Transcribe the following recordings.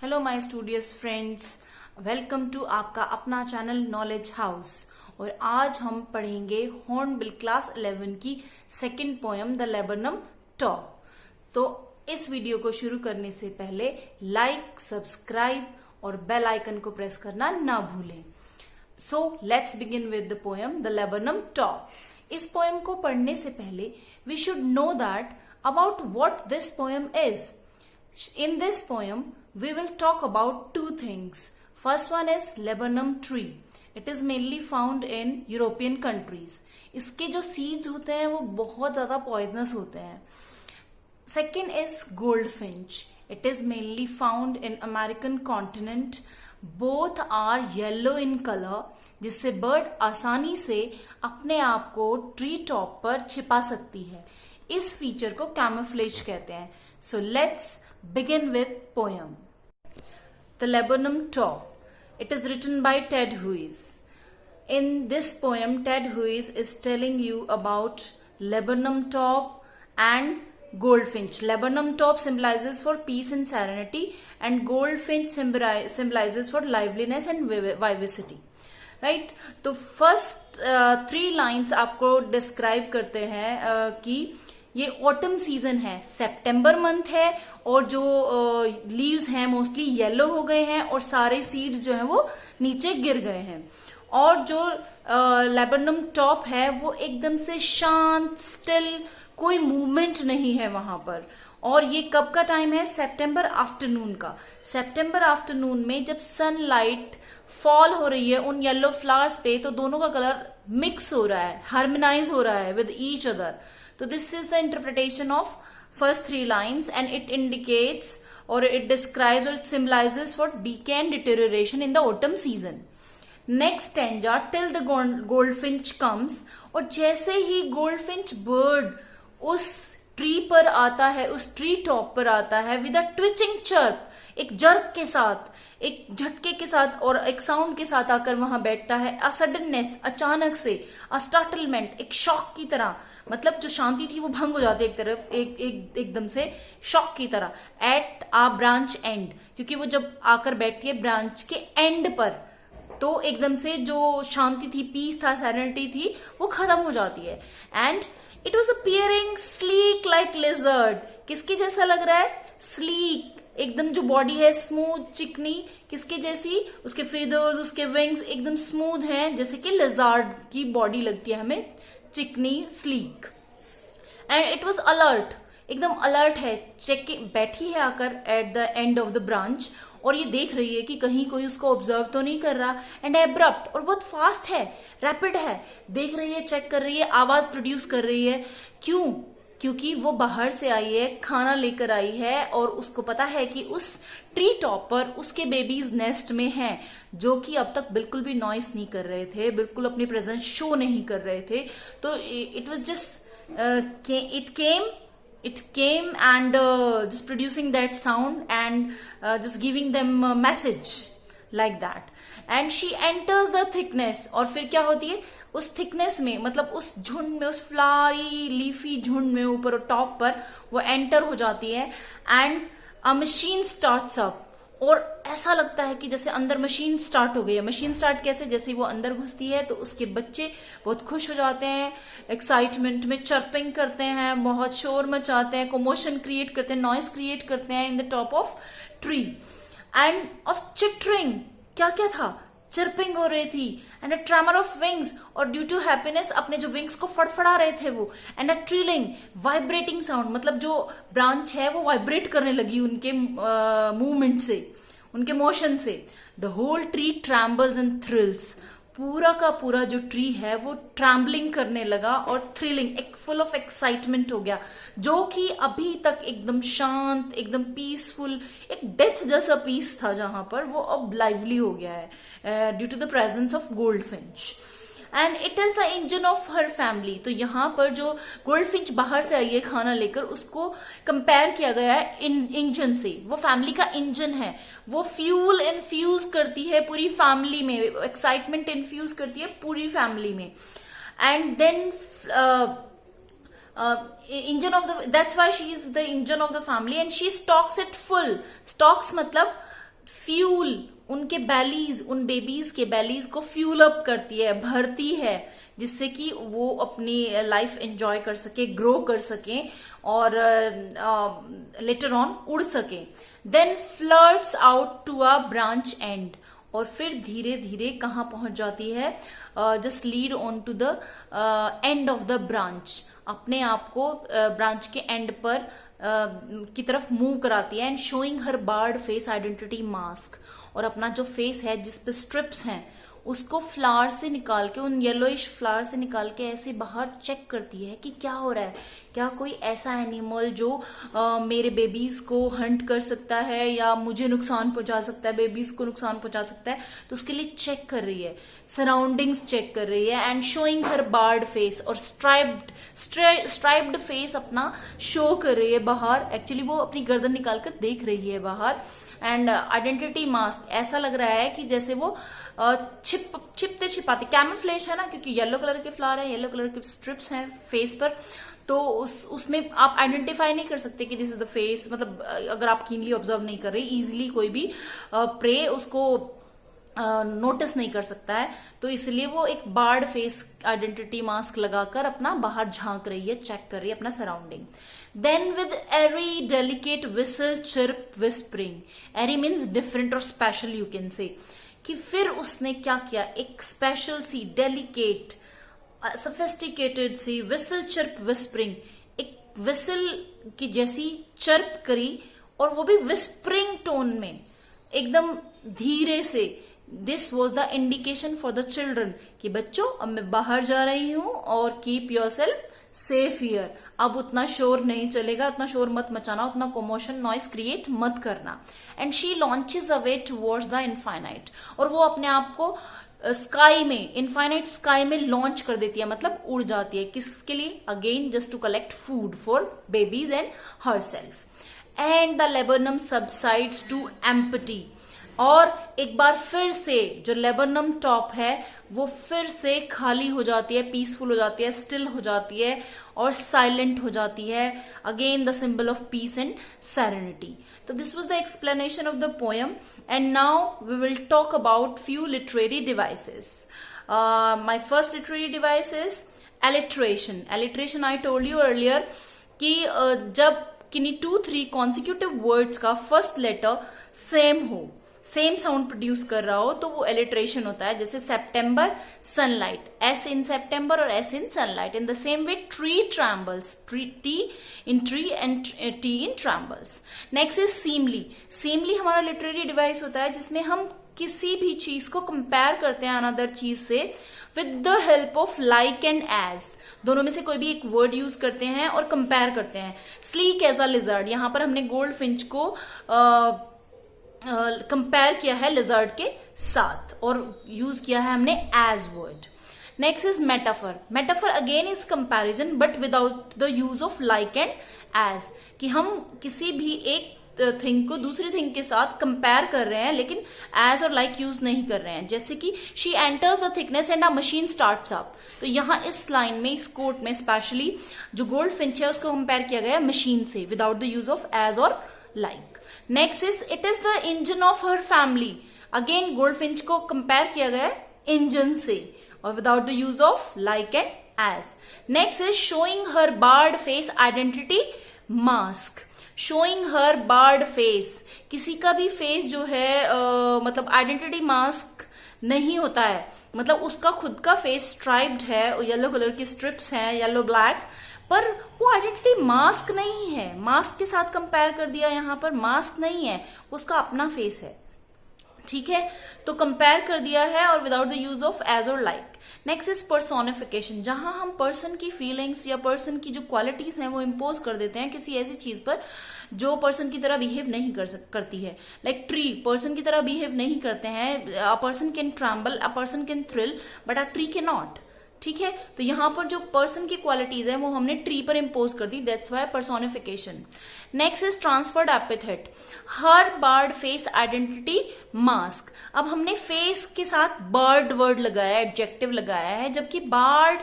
Hello my studious friends, welcome to आपका अपना channel knowledge house. और आज हम पढ़ेंगे हॉर्नबिल क्लास 11 की second poem the laburnum top. तो इस वीडियो को शुरू करने से पहले लाइक, सब्सक्राइब और बेल आइकन को प्रेस करना ना भूलें। So let's begin with the poem the laburnum top. इस पोयम को पढ़ने से पहले we should know that about what this poem is. In this poem, we will talk about two things. First one is laburnum tree. It is mainly found in European countries. इसके जो seeds होते हैं वो बहुत ज्यादा poisonous होते हैं. Second is goldfinch. It is mainly found in American continent. Both are yellow in color, जिससे bird आसानी से अपने आप को tree top पर छिपा सकती है. इस फीचर को camouflage कहते हैं. So let's begin with poem. The Laburnum Taw. It is written by Ted Hughes. In this poem, Ted Hughes is telling you about laburnum top and goldfinch. Laburnum top symbolizes for peace and serenity, and goldfinch symbolizes for liveliness and vivacity. Right? तो first three lines आपको describe करते हैं कि ये autumn season है, सितंबर month है और जो लीव्स हैं मोस्टली येलो हो गए हैं और सारे सीड्स जो हैं वो नीचे गिर गए हैं। और जो लेबनम टॉप है वो एकदम से शांत, स्टिल, कोई मूवमेंट नहीं है वहां पर। और ये कब का टाइम है? सितंबर आफ्टरनून का। सितंबर आफ्टरनून में जब सनलाइट फॉल हो रही है उन येलो फ्लावर्स पे, तो दोनों का कलर मिक्स हो रहा है, हार्मोनाइज हो रहा है with each other. So this is the interpretation of first three lines, and it indicates or it describes or it symbolizes for decay and deterioration in the autumn season. Next stanza, till the goldfinch comes. और जैसे ही goldfinch bird उस tree पर आता है, उस tree top पर आता है with a twitching chirp, एक जर्क के साथ, एक झटके के साथ और एक साउंड के साथ आकर वहां बैठता है। अ सडननेस, अचानक से, अ स्टार्टलमेंट, एक शॉक की तरह, मतलब जो शांति थी वो भंग हो जाती है एक तरफ, एकदम से शॉक की तरह। एट आ ब्रांच एंड, क्योंकि वो जब आकर बैठती है ब्रांच के एंड पर, तो एकदम से जो शांति थी, पीस था, सेरेनिटी थी, वो खत्म हो जाती है। And it was appearing sleek like lizard. किसके जैसा लग रहा है? स्लीक, एकदम जो बॉडी है स्मूथ, चिकनी, किसके जैसी? उसके फेदर्स, उसके विंग्स एकदम स्मूथ हैं, जैसे कि लिजर्ड की बॉडी लगती है हमें, चिकनी, sleek. And it was alert, एकदम अलर्ट है, बैठी है आकर at the end of the branch, और ये देख रही है कि कहीं कोई उसको ऑब्जर्व तो नहीं कर रहा। एंड एब्रप्ट, और बहुत फास्ट है, रैपिड है, देख रही है, चेक कर रही है, आवाज प्रोड्यूस कर रही है। क्यों? क्योंकि वो बाहर से आई है, खाना लेकर आई है, और उसको पता है कि उस ट्री टॉप पर उसके बेबीज नेस्ट में हैं, जो कि अब तक बिल्कुल भी नॉइस नहीं कर रहे थे, बिल्कुल अपनी प्रेजेंस शो नहीं कर रहे थे। तो it was just it came and just producing that sound and just giving them a message like that. And she enters the thickness, और फिर क्या होती है? उस थिकनेस में, मतलब उस झुंड में, उस फ्लावरी लीफी झुंड में ऊपर टॉप पर वो एंटर हो जाती है। And a machine starts up, और ऐसा लगता है कि जैसे अंदर मशीन स्टार्ट हो गई है। मशीन स्टार्ट कैसे? जैसे वो अंदर घुसती है तो उसके बच्चे बहुत खुश हो जाते हैं, एक्साइटमेंट में चर्पिंग करते हैं, बहुत शोर मचाते हैं, कोमोशन क्रिएट करते हैं, नॉइस क्रिएट करते हैं in the top of tree. End of chittering, क्या क्या था? चिरपिंग हो रही थी। And a tremor of wings, और ड्यू टू हैप्पीनेस अपने जो विंग्स को फड़फड़ा रहे थे वो। And a trilling, vibrating sound, मतलब जो ब्रांच है वो वाइब्रेट करने लगी उनके मूवमेंट से, उनके मोशन से। The whole tree trembles and thrills, पूरा का पूरा जो ट्री है वो ट्रैम्बलिंग करने लगा और थ्रिलिंग, एक फुल ऑफ एक्साइटमेंट हो गया, जो कि अभी तक एकदम शांत, एकदम पीसफुल, एक डेथ जैसा पीस था जहां पर, वो अब लाइवली हो गया है due to the presence of goldfinch. And it is the engine of her family. तो यहाँ पर जो गोल्डफिंच बाहर से आई है खाना लेकर, उसको कंपेयर किया गया है इंजन से। वो फैमिली का इंजन है, वो फ्यूल इन्फ्यूज करती है पूरी फैमिली में, एक्साइटमेंट इन्फ्यूज करती है पूरी फैमिली में। And then engine of the, that's why she is the engine of the family, and she stocks it full. Stocks मतलब फ्यूल उनके बैलीज, उन बेबीज के बैलीज को फ्यूल अप करती है, भरती है, जिससे कि वो अपनी लाइफ एंजॉय कर सके, ग्रो कर सके और लेटर ऑन उड़ सके। Then flirts out to a branch and, और फिर धीरे धीरे कहाँ पहुंच जाती है, just lead on to the end of the branch, अपने आप को ब्रांच के एंड पर की तरफ मूव कराती है। And showing her board face identity mask, और अपना जो फेस है जिसपे स्ट्रिप्स हैं उसको फ्लावर से निकाल के, उन येलोइश फ्लावर से निकाल के ऐसे बाहर चेक करती है कि क्या हो रहा है, क्या कोई ऐसा एनिमल जो मेरे बेबीज को हंट कर सकता है या मुझे नुकसान पहुंचा सकता है, बेबीज को नुकसान पहुंचा सकता है, तो उसके लिए चेक कर रही है, सराउंडिंग्स चेक कर रही है। And showing her board face, और स्ट्राइप्ड फेस अपना शो कर रही है बाहर, एक्चुअली वो अपनी गर्दन निकालकर देख रही है बाहर। एंड आइडेंटिटी मास्क, ऐसा लग रहा है कि जैसे वो छिपते छिपाते, कैमोफ्लेज है ना, क्योंकि येलो कलर के फ्लावर है, येलो कलर के स्ट्रिप्स हैं फेस पर, तो उसमें आप आइडेंटिफाई नहीं कर सकते कि दिस इज द फेस, मतलब अगर आप कीनली ऑब्जर्व नहीं कर रहे, इजीली कोई भी प्रे उसको नोटिस नहीं कर सकता है, तो इसलिए वो एक बार्ड फेस आइडेंटिटी मास्क लगाकर अपना बाहर झांक रही है, चेक कर रही है अपना surrounding. Then with airy delicate whistle chirp whispering, airy means different और स्पेशल यू कैन से, कि फिर उसने क्या किया, एक स्पेशल सी डेलिकेट सोफिस्टिकेटेड सी विसल चिर्प विस्परिंग, एक विसल की जैसी चर्प करी, और वो भी विस्परिंग टोन में, एकदम धीरे से। This was the indication for the children कि बच्चों अब मैं बाहर जा रही हूं और keep your self safe here, अब उतना शोर नहीं चलेगा, उतना शोर मत मचाना, उतना कॉमोशन नॉइस क्रिएट मत करना। And she launches away towards the infinite, और वो अपने आप को स्काई में, इनफाइनाइट स्काई में लॉन्च कर देती है, मतलब उड़ जाती है, किसके लिए, again just to collect food for babies and herself. And the laburnum subsides to empty, और एक बार फिर से जो लेबरनम टॉप है वो फिर से खाली हो जाती है, पीसफुल हो जाती है, स्टिल हो जाती है और साइलेंट हो जाती है, again the symbol of peace and serenity. So this was the explanation of the poem, and now we will talk about few literary devices. My first literary device is alliteration. Alliteration I told you earlier कि जब किन्हीं 2-3 consecutive words का first letter same हो, same sound produce कर रहा हो, तो वो एलिट्रेशन होता है। जैसे September sunlight, S in September और S in sunlight. In the same way tree trembles, T in tree and T in trembles. Next is simile. Simile हमारा लिटरेरी डिवाइस होता है जिसमें हम किसी भी चीज को कंपेयर करते हैं अनदर चीज से with the help of like and as. दोनों में से कोई भी एक वर्ड यूज करते हैं और कंपेयर करते हैं। स्लीक एज अ लिजर्ड, यहां पर हमने गोल्ड फिंच को कंपेयर किया है लिजर्ड के साथ और यूज किया है हमने as word. Next is metaphor. Metaphor again is comparison but without the use of like and as, कि हम किसी भी एक थिंग को दूसरी थिंग के साथ कंपेयर कर रहे हैं लेकिन एज और लाइक यूज नहीं कर रहे हैं। जैसे कि she enters the thickness and a machine starts up, तो यहां इस लाइन में, इस कोट में स्पेशली जो गोल्ड फिंच है उसको कंपेयर किया गया मशीन से without the use of as और like. Next is it is the engine of her family. Again goldfinch को कंपेयर किया गया इंजन से और without the use of like and as. Next is showing her board face identity mask. Showing her board face, किसी का भी face जो है मतलब आइडेंटिटी मास्क नहीं होता है, मतलब उसका खुद का फेस स्ट्राइप्ड है, येलो कलर की स्ट्रिप्स हैं, येलो ब्लैक, पर वो आइडेंटिटी मास्क नहीं है। मास्क के साथ कंपेयर कर दिया, यहां पर मास्क नहीं है, उसका अपना फेस है, ठीक है, तो कंपेयर कर दिया है और without the use of as और लाइक। नेक्स्ट इज पर्सोनिफिकेशन, जहां हम पर्सन की फीलिंग्स या पर्सन की जो क्वालिटीज हैं वो इम्पोज कर देते हैं किसी ऐसी चीज पर जो पर्सन की तरह बिहेव नहीं करती है। लाइक ट्री पर्सन की तरह बिहेव नहीं करते हैं। A person can tremble, a person can thrill, but a tree can not, ठीक है। तो यहां पर जो पर्सन की क्वालिटीज है वो हमने ट्री पर इंपोज कर दी, that's why personification. Next is transferred epithet. Her bird face identity mask. अब हमने फेस के साथ बर्ड वर्ड लगाया, एडजेक्टिव लगाया है, जबकि बर्ड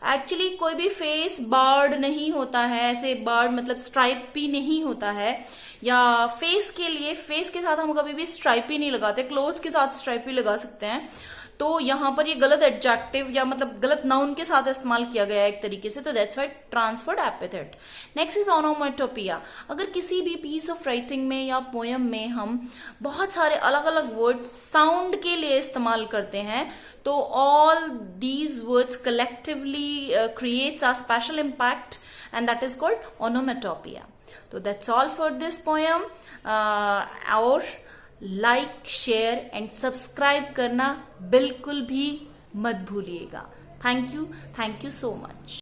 एक्चुअली कोई भी फेस बर्ड नहीं होता है, ऐसे बर्ड मतलब स्ट्राइप भी नहीं होता है। या फेस के लिए, फेस के साथ हम कभी भी स्ट्राइप ही नहीं लगाते, क्लोथ के साथ स्ट्राइप ही लगा सकते हैं। तो यहां पर ये गलत एडजेक्टिव या मतलब गलत नाउन के साथ इस्तेमाल किया गया है एक तरीके से, तो that's why transferred epithet. Next is onomatopoeia. अगर किसी भी पीस ऑफ राइटिंग में या पोयम में हम बहुत सारे अलग अलग वर्ड साउंड के लिए इस्तेमाल करते हैं, तो all these words collectively creates a special impact and that is called onomatopoeia. तो that's all for this poem. और लाइक, शेयर एंड सब्सक्राइब करना बिल्कुल भी मत भूलिएगा। Thank you so much.